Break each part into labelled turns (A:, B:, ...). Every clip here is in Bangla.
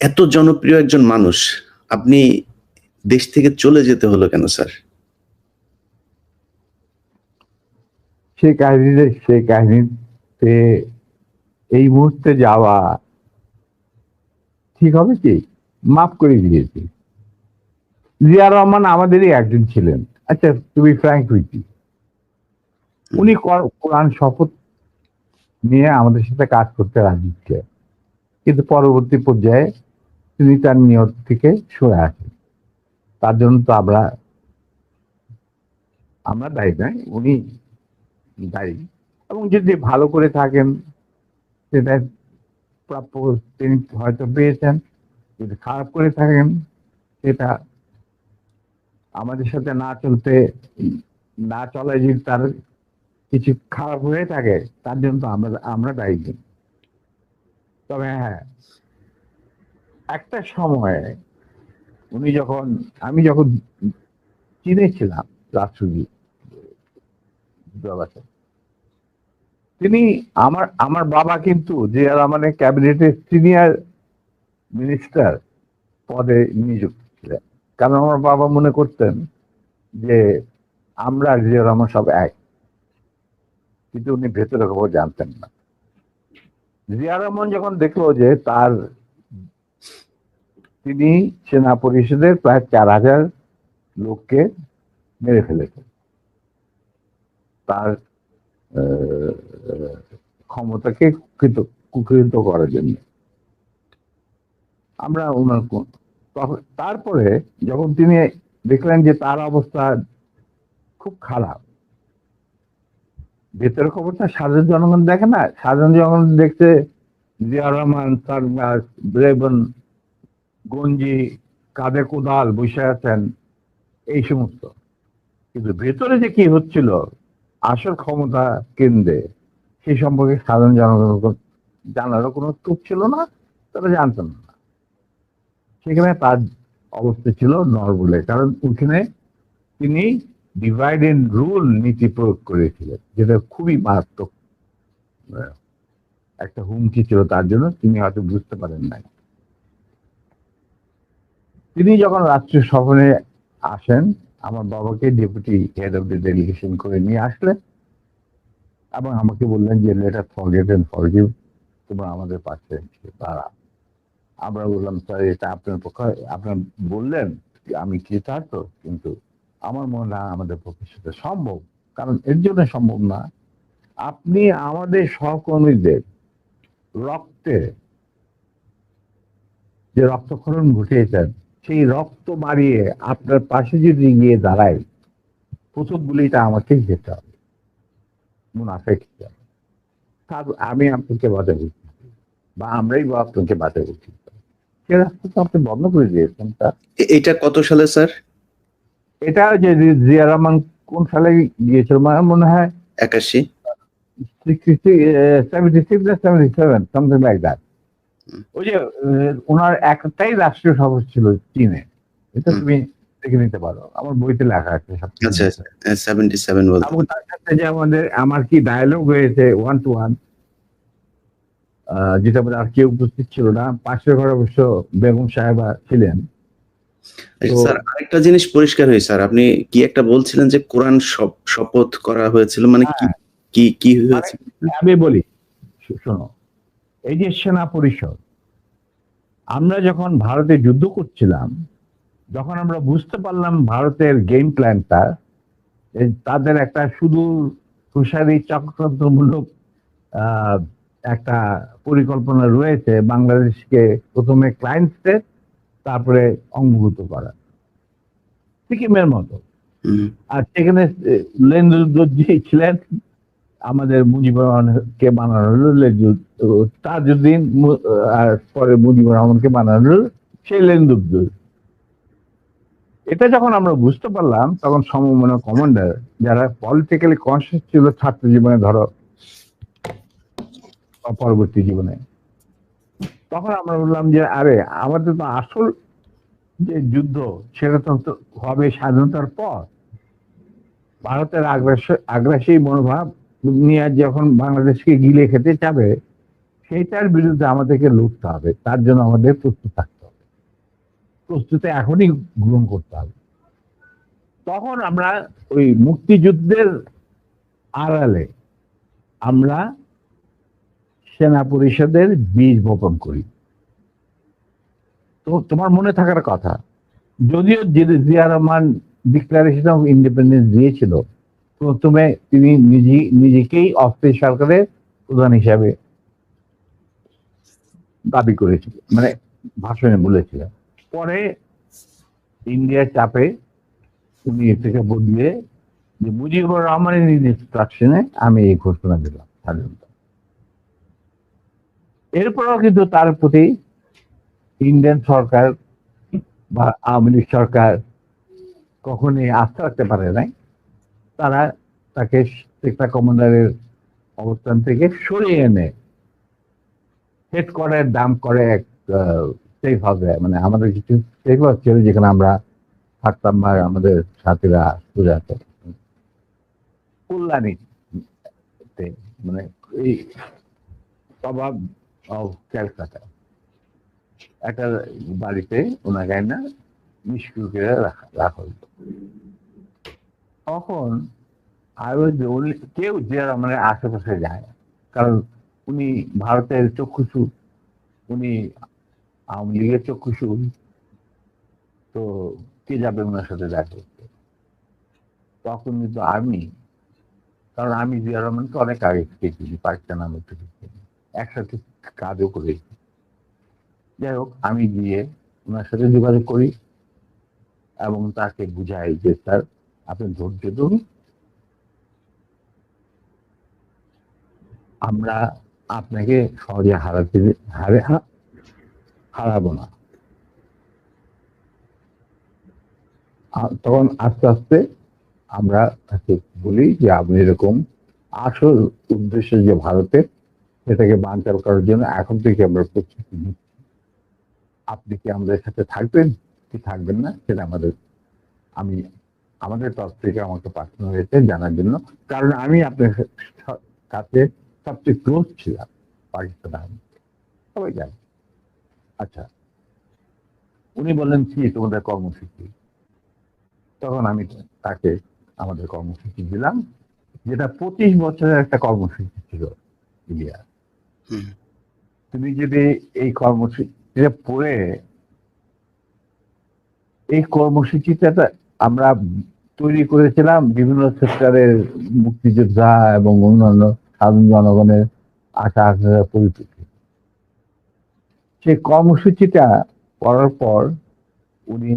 A: এত জনপ্রিয় একজন মানুষ, আপনি দেশ থেকে চলে যেতে হলো কেন স্যার?
B: সেই কাহিনীতে এই মুহূর্তে যাওয়া ঠিক হবে কি? মাফ করে দিয়েছি। জিয়া রহমান আমাদেরই একজন ছিলেন। আচ্ছা, to be frank with you, উনি কোরআন শপথ নিয়ে আমাদের সাথে কাজ করতে রাজি ছিলেন, কিন্তু পরবর্তী পর্যায়ে তিনি তার নিয়ত থেকে সরে আসেন। তার জন্য তো আমরা দায়ী নয়, উনি দায়ী। এবং যদি ভালো করে থাকেন সেটা প্রাপ্য তিনি হয়তো পেয়েছেন, যদি খারাপ করে থাকেন সেটা আমাদের সাথে না চলায় যদি তার কিছু খারাপ হয়ে থাকে, তার জন্য তো আমরা দায়ী নই। তবে হ্যাঁ, একটা সময়ে আমি যখন চীনে ছিলাম রাষ্ট্রদূত, তিনি আমার বাবা কিন্তু জিয়া রহমানের ক্যাবিনেটের সিনিয়র মিনিস্টার পদে নিযুক্ত ছিলেন। কারণ আমার বাবা মনে করতেন যে আমরা জিয়া রহমান সব এক, কিন্তু উনি ভেতরে খবর জানতেন না। জিয়া রহমান যখন দেখলো যে তিনি সেনা পরিষদের প্রায় 4,000 লোককে মেরে ফেলেছেন তার ক্ষমতাকে কুক্ষিগত করার জন্য, আমরা ওনার তারপরে যখন তিনি দেখলেন যে তার অবস্থা খুব খারাপ, ভেতরের খবরটা সাধারণ জনগণ দেখে না, সাধারণ জনগণ দেখছে জিয়া রহমান সারগাস ব্রেবন গঞ্জি কাঁধে কোদাল বসে আছেন এই সমস্ত, কিন্তু ভেতরে যে কি হচ্ছিল আসল ক্ষমতা কেন্দ্রে সেই সম্পর্কে সাধারণ জনগণ জানারও কোনো স্কোপ ছিল না, তারা জানতেন না। সেখানে তার অবস্থা ছিল নরবলে, কারণ ওখানে তিনি ডিভাইড এন্ড রুল নীতি প্রয়োগ করেছিলেন, যেটা খুবই মারাত্মক একটা হুমকি ছিল তার জন্য, তিনি হয়তো বুঝতে পারেন নাই। তিনি যখন রাষ্ট্রীয় সফরে আসেন, আমার বাবাকে deputy head of the delegation করে নিয়ে আসলেন এবং আমাকে বললেন যে let us forget and forgive, তোমরা আমাদের পাশে তারা। আমরা বললাম স্যার এটা আপনার পক্ষে, আপনার বললেন আমি কৃতার্থ, কিন্তু আমার মনে হয় আমাদের পক্ষে সেটা সম্ভব। কারণ এর জন্য সম্ভব না, আপনি আমাদের সহকর্মীদের রক্তে যে রক্তক্ষরণ ঘটিয়েছেন, সেই রক্ত মারিয়ে আপনার পাশে যদি গিয়ে দাঁড়াই, প্রথম গুলিটা আমাকেই যেতে হবে, মুনাফেক হিসাবে। তারপর আমি আপনাকে বাঁচাবো, বা আমরাই আপনাকে বাঁচাবো, সে রাস্তা তো আপনি বন্ধ করে দিয়েছেন।
A: এটা কত সালে স্যার?
B: এটা যে জিয়া রহমান কোন সালে গিয়েছিল মনে হয়
A: 81,
B: 76 না 77, সামথিং লাইক দ্যাট। ওই যে ওনার একটাই রাষ্ট্রীয় সভা ছিল চীনে, এটা তুমি দেখে নিতে পারো, আমার বইতে লেখা আছে।
A: আচ্ছা 77 বলতে।
B: তার সাথে যে আমার কি ডায়ালগ হয়েছে 1 to 1, যেটা আর কেউ উপস্থিত ছিল না, পাশের ঘরে অবশ্য বেগম সাহেবা ছিলেন।
A: স্যার আরেকটা জিনিস পরিষ্কার হয়েছে স্যার, আপনি কি একটা বলছিলেন যে কোরআন শপথ করা হয়েছিল, মানে কি হয়েছে?
B: আমি বলি শোনো, এই যে সেনা পরিষদ, আমরা যখন ভারতে যুদ্ধ করছিলাম, যখন আমরা বুঝতে পারলাম ভারতের গেম প্ল্যানটা, তাদের একটা সুদূর প্রসারী চক্রান্তমূলক একটা পরিকল্পনা রয়েছে বাংলাদেশকে প্রথমে ক্লায়েন্ট স্টেট, তারপরে অঙ্গভূত করা, সিকিমের মতো। আর সেখানে লেন্দুদ্দোজি ছিলেন, আমাদের মুজিবুর রহমানকে বানানো হলো তাজউদ্দিন, আর পরে মুজিবুর রহমানকে বানানো হলো সেই লেন্দুদ্দোজ। এটা যখন আমরা বুঝতে পারলাম, তখন সমমনা কমান্ডার যারা পলিটিক্যালি কনসিয়াস ছিল ছাত্র জীবনে, ধরো পরবর্তী জীবনে, তখন আমরা বললাম যে আরে আমাদের তো আসল যে যুদ্ধ সেটা তো হবে স্বাধীনতার পর। ভারতের আগ্রাসী মনোভাব নিয়ে যখন বাংলাদেশকে গিলে খেতে চাবে, সেইটার বিরুদ্ধে আমাদেরকে লড়তে হবে, তার জন্য আমাদের প্রস্তুত থাকতে হবে। প্রস্তুতি এখনই গ্রহণ করতে হবে। তখন আমরা ওই মুক্তিযুদ্ধের আড়ালে আমরা সেনা পরিষদের বীজ বপন করি। তো তোমার মনে থাকার কথা, যদিও Zia Rahman declaration of independence দিয়েছিল, প্রথমে তিনি নিজেকেই অস্থায়ী সরকারের প্রধান হিসাবে দাবি করেছিল, মানে ভাষণে বলেছিলেন। পরে ইন্ডিয়ার চাপে উনি এ থেকে বদলে যে মুজিবুর রহমানের ইনস্ট্রাকশনে আমি এই ঘোষণা দিলাম স্বাধীনতা। এরপরও কিন্তু তার প্রতি ইন্ডিয়ান সরকার বা আওয়ামী লীগ সরকার কখনোই আস্থা রাখতে পারে নাই। তারা তাকে সেক্টর কমান্ডারের অবস্থান থেকে সরিয়ে এনে হেড কোয়ার্টার দাম করে এক সেফ হাউসে, মানে আমাদের কিছু সেফ হাউস ছিল যেখানে আমরা থাকতাম, বা আমাদের সাথীরা সুজাত কল্যাণীতে, মানে এই প্রভাব ক্যালকাটা একটা বাড়িতে ওনাকে না নিষ্ক্রিয় করে রাখা হতো। তখন কেউ যে মানে আশেপাশে যায় না, কারণ উনি ভারতের চক্ষুষু, উনি আওয়ামী লীগের চক্ষুষু, তো কে যাবে ওনার সাথে দেখা করতে? তখন কিন্তু আমি, কারণ আমি জিয়া রহমানকে অনেক আগে থেকে চিনি, পাকিস্তান আমল থেকে চিনি, একসাথে কাজও করেছি। যাই হোক, আমি গিয়ে ওনার সাথে যোগাযোগ করি এবং তাকে বুঝাই যে স্যার আপনি ধৈর্য ধরুন, আমরা আপনাকে সহজে হারাবো না। তখন আস্তে আস্তে আমরা তাকে বলি যে আপনি এরকম আসল উদ্দেশ্য যে ভারতের, সেটাকে বানচাল করার জন্য এখন থেকে আমরা প্রস্তুতি নিচ্ছি। আপনি কি আমাদের সাথে থাকবেন কি থাকবেন না সেটা আমাদের তরফ থেকে আমাকে পাঠানো হয়েছে জানার জন্য, কারণ আমি আপনার কাছে সবচেয়ে ক্লোজ ছিলাম পাকিস্তান আর্মি, সবাই জানে। আচ্ছা, উনি বললেন কি তোমাদের কর্মসূচি? তখন আমি তাকে আমাদের কর্মসূচি দিলাম, যেটা 25 বছরের একটা কর্মসূচি ছিল ইন্ডিয়া। তুমি যদি এই কর্মসূচিটা পড়ে, এই কর্মসূচিটা আমরা তৈরি করেছিলাম বিভিন্ন সেক্টরের মুক্তিযোদ্ধা এবং অন্যান্য সাধারণ জনগণের আশা আকাঙ্ক্ষার পরিপ্রেক্ষিতে। সেই কর্মসূচিটা করার পর উনি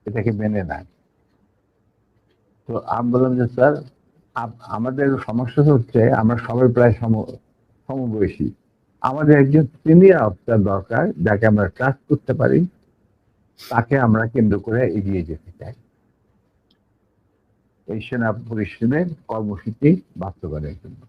B: এটাকে মেনে নেন। তো আমি বললাম যে স্যার, আমাদের সমস্যা হচ্ছে আমরা সবাই প্রায় সমবয়সী, আমাদের একজন সিনিয়র অফিসার দরকার যাকে আমরা ট্রাস্ট করতে পারি, তাকে আমরা কেন্দ্র করে এগিয়ে যেতে চাই এই সেনা পরিষদের কর্মসূচি বাস্তবায়নের জন্য।